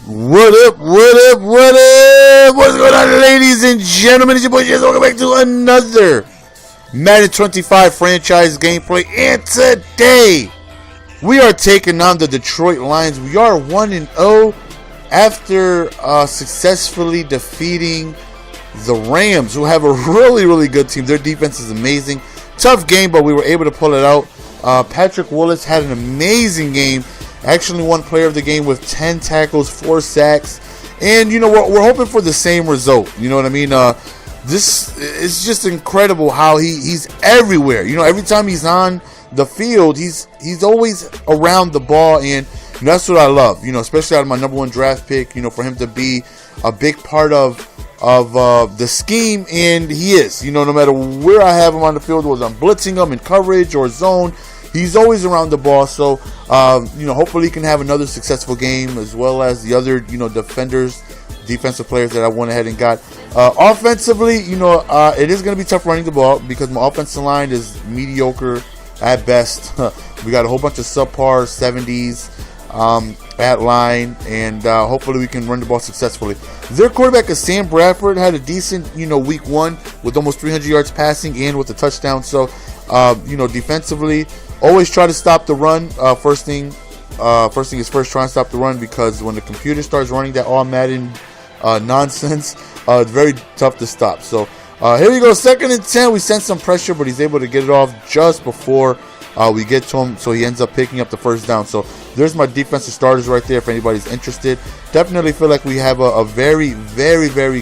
What up, what up, what up? What's going on, ladies and gentlemen? It's your boy Jazz. Welcome back to another Madden 25 franchise gameplay. And today, we are taking on the Detroit Lions. We are 1-0 after successfully defeating the Rams, who have a really good team. Their defense is amazing. Tough game, but we were able to pull it out. Patrick Willis had an amazing game. Actually won player of the game with 10 tackles, 4 sacks. And, you know, we're hoping for the same result. You know what I mean? This is just incredible how he's everywhere. You know, every time he's on the field, he's always around the ball. And that's what I love, you know, especially out of my #1 draft pick, you know, for him to be a big part of the scheme. And he is, you know, no matter where I have him on the field, whether I'm blitzing him in coverage or zone, he's always around the ball. So, you know, hopefully he can have another successful game, as well as the other, you know, defensive players that I went ahead and got. Offensively, you know, it is going to be tough running the ball because my offensive line is mediocre at best. We got a whole bunch of subpar 70s at line, and hopefully we can run the ball successfully. Their quarterback is Sam Bradford, had a decent, you know, week 1 with almost 300 yards passing and with a touchdown. So, you know, defensively, always try to stop the run. First thing is try and stop the run, because when the computer starts running that all Madden nonsense, it's very tough to stop. So here we go, 2nd and 10. We sent some pressure, but he's able to get it off just before we get to him. So he ends up picking up the first down. So there's my defensive starters right there if anybody's interested. Definitely feel like we have a very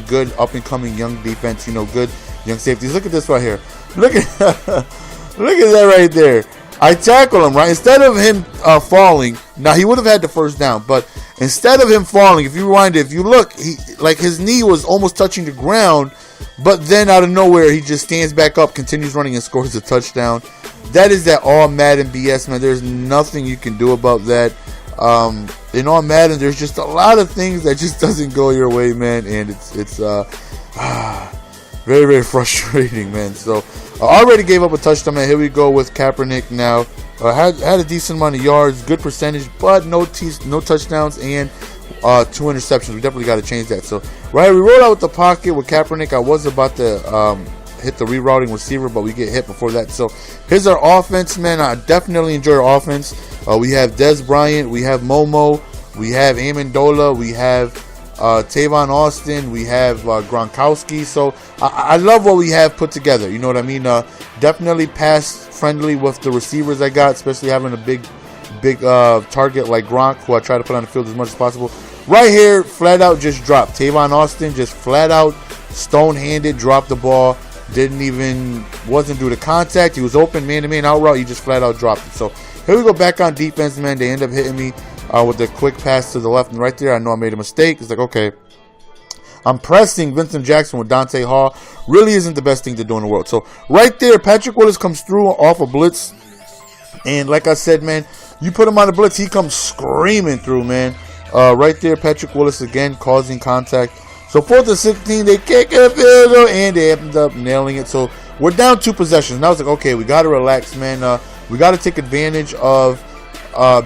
good up-and-coming young defense. You know, good young safeties. Look at this right here. Look at look at that right there. I tackle him, right? Instead of him falling, now he would have had the first down, but instead of him falling, if you rewind it, if you look, his knee was almost touching the ground, but then out of nowhere, he just stands back up, continues running, and scores a touchdown. That is that all Madden BS, man. There's nothing you can do about that. In all Madden, there's just a lot of things that just doesn't go your way, man, and it's very frustrating, man. So I already gave up a touchdown, man. Here we go with Kaepernick now. Had a decent amount of yards, good percentage, but no touchdowns and 2 interceptions. We definitely got to change that. So right, we roll out with the pocket with Kaepernick. I was about to hit the rerouting receiver, but we get hit before that. So here's our offense, man. I definitely enjoy our offense. We have Dez Bryant, we have Momo, we have Amendola, we have Tavon Austin, we have Gronkowski. So I love what we have put together. You know what I mean? Definitely pass friendly with the receivers I got, especially having a big target like Gronk, who I try to put on the field as much as possible. Right here, flat out just dropped. Tavon Austin just flat out stone-handed dropped the ball. Wasn't due to contact. He was open, man-to-man out route. He just flat out dropped it. So here we go back on defense, man. They end up hitting me with a quick pass to the left, and right there, I know I made a mistake. It's like, okay, I'm pressing Vincent Jackson with Dante Hall. Really isn't the best thing to do in the world. So right there, Patrick Willis comes through off a blitz, and like I said, man, you put him on a blitz, he comes screaming through, man. Right there, Patrick Willis again causing contact. So 4th and 16, they kick a field goal, and they end up nailing it. So we're down 2 possessions. Now it's like, okay, we got to relax, man. We got to take advantage of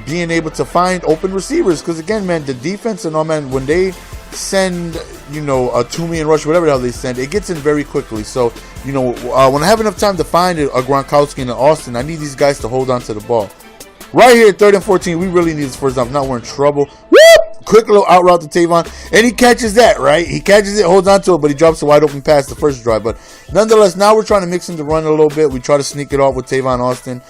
being able to find open receivers, because again, man, the defense and all, man, when they send, you know, a 2-man rush, whatever the hell they send, it gets in very quickly. So, you know, when I have enough time to find a Gronkowski and an Austin, I need these guys to hold on to the ball. Right here, 3rd and 14, we really need this first down. If not, we're in trouble. Whoop! Quick little out route to Tavon, and he catches that, right? He catches it, holds on to it, but he drops a wide open pass the first drive. But nonetheless, now we're trying to mix in the run a little bit. We try to sneak it off with Tavon Austin.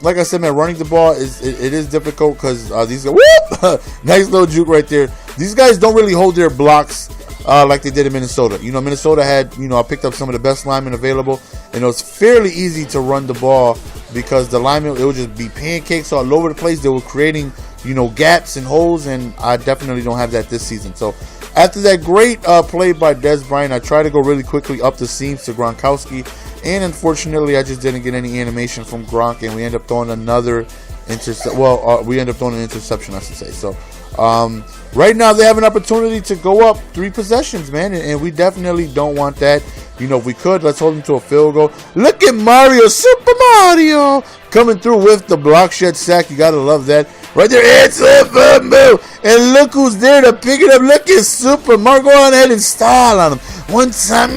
Like I said, man, running the ball is difficult, because these guys, whoop! Nice little juke right there. These guys don't really hold their blocks like they did in Minnesota. You know, Minnesota had, you know, I picked up some of the best linemen available, and it was fairly easy to run the ball because the linemen, it would just be pancakes all over the place. They were creating, you know, gaps and holes, and I definitely don't have that this season. So after that great play by Dez Bryant, I tried to go really quickly up the seams to Gronkowski, and unfortunately I just didn't get any animation from Gronk, and we end up throwing another interception. We end up throwing an interception, I should say. So right now they have an opportunity to go up 3 possessions, man, and we definitely don't want that. you know, if we could, let's hold them to a field goal. Look at Mario, Super Mario, coming through with the block shed sack. You gotta love that. Right there, it's a fumble. And look who's there to pick it up. Look at Super Mario. Go on ahead and style on him. One time,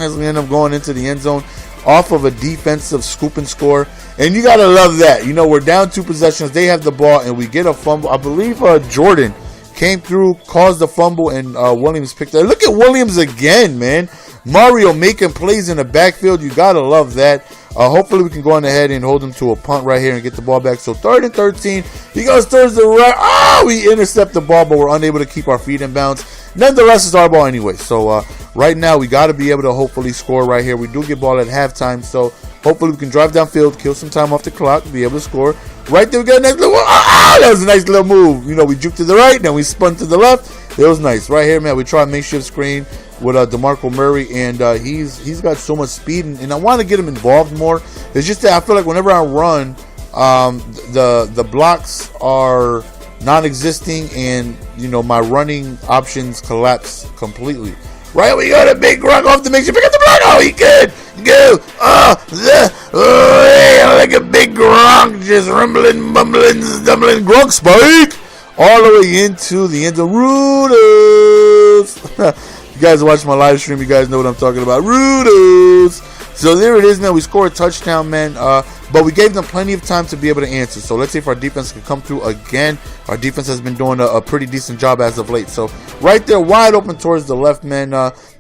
as we end up going into the end zone off of a defensive scoop and score. And you gotta love that. You know, we're down 2 possessions. They have the ball, and we get a fumble. I believe Jordan came through, caused the fumble, and Williams picked it. Look at Williams again, man. Mario making plays in the backfield. You gotta love that. Hopefully we can go on ahead and hold him to a punt right here and get the ball back. So 3rd and 13. He goes towards the right. Oh, we intercept the ball, but we're unable to keep our feet in bounds. Nonetheless, it's our ball anyway. So right now we got to be able to hopefully score right here. We do get ball at halftime, so hopefully we can drive downfield, kill some time off the clock, be able to score. Right there, we got a nice little. That was a nice little move. You know, we juked to the right, then we spun to the left. It was nice. Right here, man, we try a makeshift screen with DeMarco Murray, and he's got so much speed, and I want to get him involved more. It's just that I feel like whenever I run, the blocks are non-existing, and you know my running options collapse completely. Right, we got a big GRONK off the makeshift. Pick up the block. Oh, he good. Go. Like a big GRONK, just rumbling, bumbling, stumbling. GRONK spike all the way into the end of Rudolph. You guys watch my live stream, you guys know what I'm talking about. Rudolph. So there it is, man. We scored a touchdown, man. But we gave them plenty of time to be able to answer. So let's see if our defense can come through again. Our defense has been doing a pretty decent job as of late. So right there, wide open towards the left, man.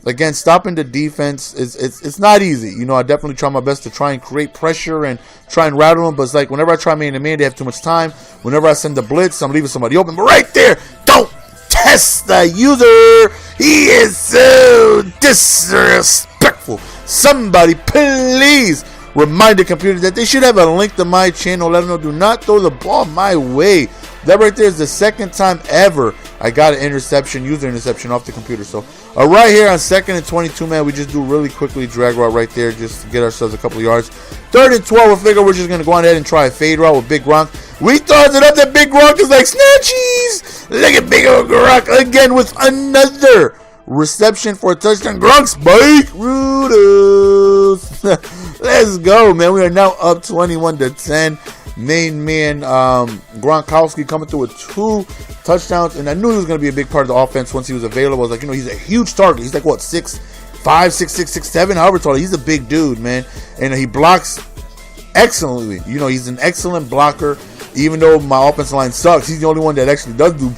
Again, stopping the defense it's not easy. You know, I definitely try my best to try and create pressure and try and rattle them. But it's like whenever I try man-to-man, they have too much time. Whenever I send the blitz, I'm leaving somebody open. But right there, don't test the user. He is so disrespectful. Somebody please remind the computer that they should have a link to my channel. Let them know, do not throw the ball my way. That right there is the second time ever I got an interception, user interception off the computer. So right here on 2nd and 22, man, we just do really quickly drag route right there just to get ourselves a couple of yards. 3rd and 12, we figure we're just going to go on ahead and try a fade route with Big GRONK. We thought it up. That Big GRONK is like snatchies. Look at Big old GRONK again with another reception for a touchdown. GRONK spike. Rudolph. Let's go, man. We are now up 21-10. Main man Gronkowski coming through with 2 touchdowns, and I knew he was going to be a big part of the offense once he was available. I was like, you know, he's a huge target. He's like, what, 6'5", 6'6", 6'7", however tall. He's a big dude, man, and he blocks excellently. You know, he's an excellent blocker. Even though my offensive line sucks, he's the only one that actually does do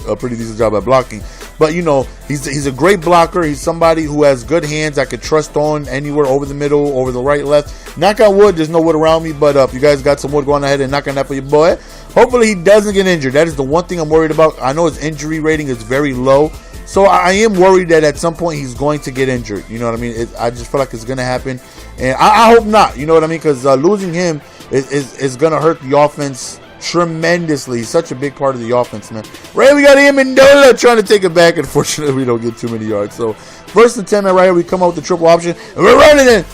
a pretty decent job at blocking. But, you know, he's a great blocker. He's somebody who has good hands I could trust on anywhere over the middle, over the right, left. Knock on wood, there's no wood around me, but if you guys got some wood, go on ahead and knock on that for your boy. Hopefully he doesn't get injured. That is the one thing I'm worried about. I know his injury rating is very low, so I am worried that at some point he's going to get injured. You know what I mean? I just feel like it's going to happen, and I hope not. You know what I mean? Because losing him is going to hurt the offense tremendously. He's such a big part of the offense, man. Right, we got Amendola trying to take it back. Unfortunately, we don't get too many yards. So 1st and 10, man, right here, we come out with the triple option, and we're running in.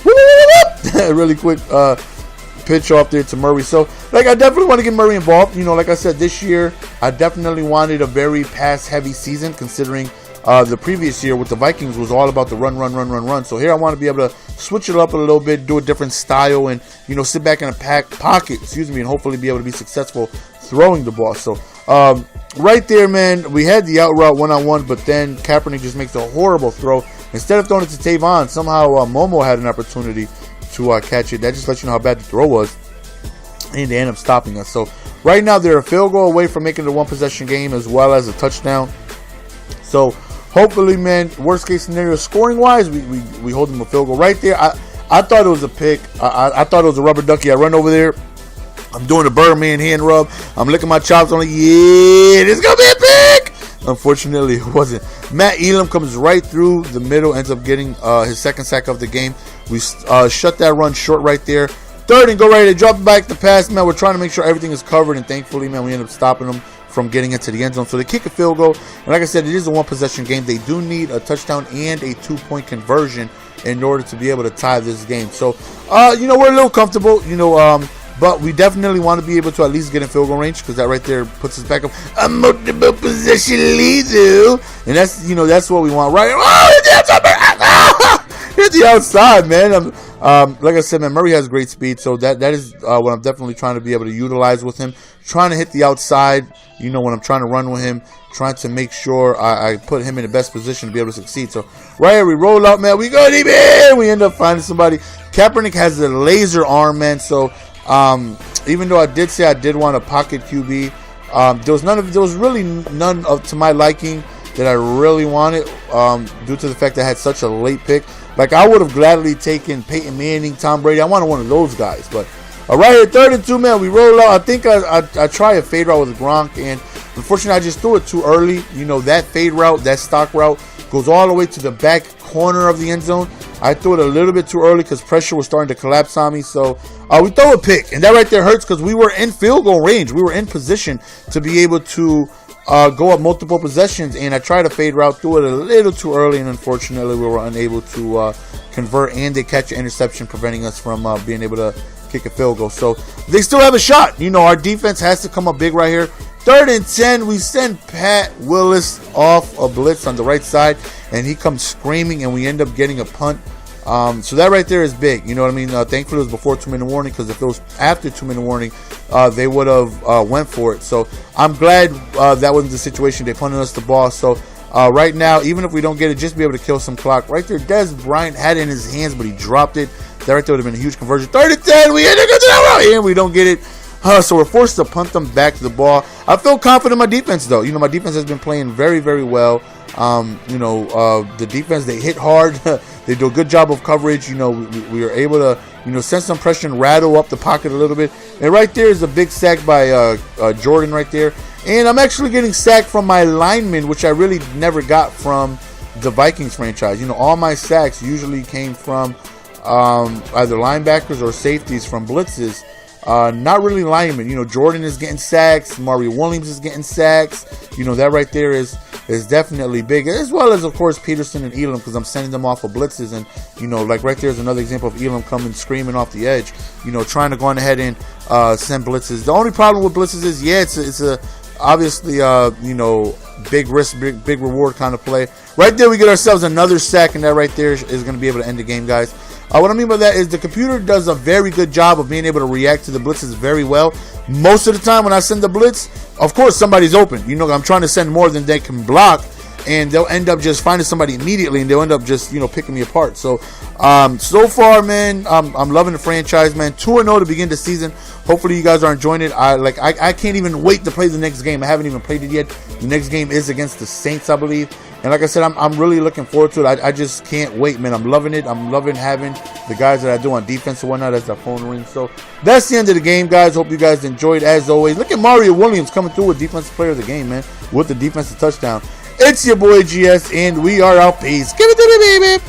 Really quick pitch off there to Murray. So, like, I definitely want to get Murray involved. You know, like I said, this year, I definitely wanted a very pass-heavy season, considering the previous year with the Vikings was all about the run. So here I want to be able to switch it up a little bit, do a different style, and, you know, sit back in a pocket, and hopefully be able to be successful throwing the ball. So right there, man, we had the out route one-on-one, but then Kaepernick just makes a horrible throw. Instead of throwing it to Tavon, somehow Momo had an opportunity to catch it. That just lets you know how bad the throw was, and they end up stopping us. So right now they're a field goal away from making the one-possession game as well as a touchdown. So hopefully, man, worst case scenario, scoring wise, we hold them a field goal right there. I thought it was a pick. I thought it was a rubber ducky. I run over there. I'm doing a Birdman hand rub. I'm licking my chops. I'm like, yeah, this is going to be a pick. Unfortunately, it wasn't. Matt Elam comes right through the middle, ends up getting his 2nd sack of the game. We shut that run short right there. 3rd and go right there. Drop back the pass, man. We're trying to make sure everything is covered, and thankfully, man, we end up stopping them from getting into the end zone. So they kick a field goal, and like I said, it is a one-possession game. They do need a touchdown and a 2-point conversion in order to be able to tie this game. So, you know, we're a little comfortable, you know, but we definitely want to be able to at least get in field goal range, because that right there puts us back up a multiple possession lead, and that's, you know, that's what we want, right? Oh, the outside, man. Like I said, man, Murray has great speed, so that is what I'm definitely trying to be able to utilize with him. Trying to hit the outside, you know, when I'm trying to run with him, trying to make sure I put him in the best position to be able to succeed. So right here, we roll out, man. We go deep in. We end up finding somebody. Kaepernick has the laser arm, man. So even though I did say I did want a pocket QB, there was really none of to my liking that I really wanted, due to the fact that I had such a late pick. Like, I would have gladly taken Peyton Manning, Tom Brady. I wanted one of those guys. But right here, 3rd and 2, man, we roll out. I think I try a fade route with Gronk, and unfortunately, I just threw it too early. You know, that fade route, that stock route, goes all the way to the back corner of the end zone. I threw it a little bit too early because pressure was starting to collapse on me. So we throw a pick, and that right there hurts because we were in field goal range. We were in position to be able to go up multiple possessions, and I tried to fade route, threw it a little too early, and unfortunately, we were unable to convert, and they catch an interception, preventing us from being able to kick a field goal. So they still have a shot. You know, our defense has to come up big right here. 3rd and 10, we send Pat Willis off a blitz on the right side, and he comes screaming, and we end up getting a punt. So that right there is big. You know what I mean? Thankfully, it was before 2-minute warning, because if it was after 2-minute warning, they would have went for it. So I'm glad that wasn't the situation. They punted us the ball. So right now, even if we don't get it, just be able to kill some clock. Right there, Dez Bryant had it in his hands, but he dropped it. That right there would have been a huge conversion. 3rd and 10, we end up getting that right, and we don't get it. So we're forced to punt them back to the ball. I feel confident in my defense, though. You know, my defense has been playing very, very well. The defense, they hit hard. They do a good job of coverage. You know, we are able to, send some pressure and rattle up the pocket a little bit. And right there is a big sack by Jordan right there. And I'm actually getting sacked from my linemen, which I really never got from the Vikings franchise. You know, all my sacks usually came from either linebackers or safeties from blitzes. Not really linemen. You know, Jordan is getting sacks. Mario Williams is getting sacks. You know, that right there is definitely big. As well as, of course, Peterson and Elam, because I'm sending them off of blitzes. And, like right there is another example of Elam coming screaming off the edge, trying to go on ahead and send blitzes. The only problem with blitzes is, it's a obviously, big risk, big reward kind of play. Right there, we get ourselves another sack, and that right there is going to be able to end the game, guys. What I mean by that is the computer does a very good job of being able to react to the blitzes very well. Most of the time when I send the blitz, of course, somebody's open. I'm trying to send more than they can block, and they'll end up just finding somebody immediately, and they'll end up just, picking me apart. So, so far, man, I'm loving the franchise, man. 2-0 to begin the season. Hopefully, you guys are enjoying it. I can't even wait to play the next game. I haven't even played it yet. The next game is against the Saints, I believe. And like I said, I'm really looking forward to it. I just can't wait, man. I'm loving it. I'm loving having the guys that I do on defense and whatnot as the phone rings. So that's the end of the game, guys. Hope you guys enjoyed. As always, look at Mario Williams coming through with defensive player of the game, man, with the defensive touchdown. It's your boy GS, and we are out. Peace. Give it to me, baby.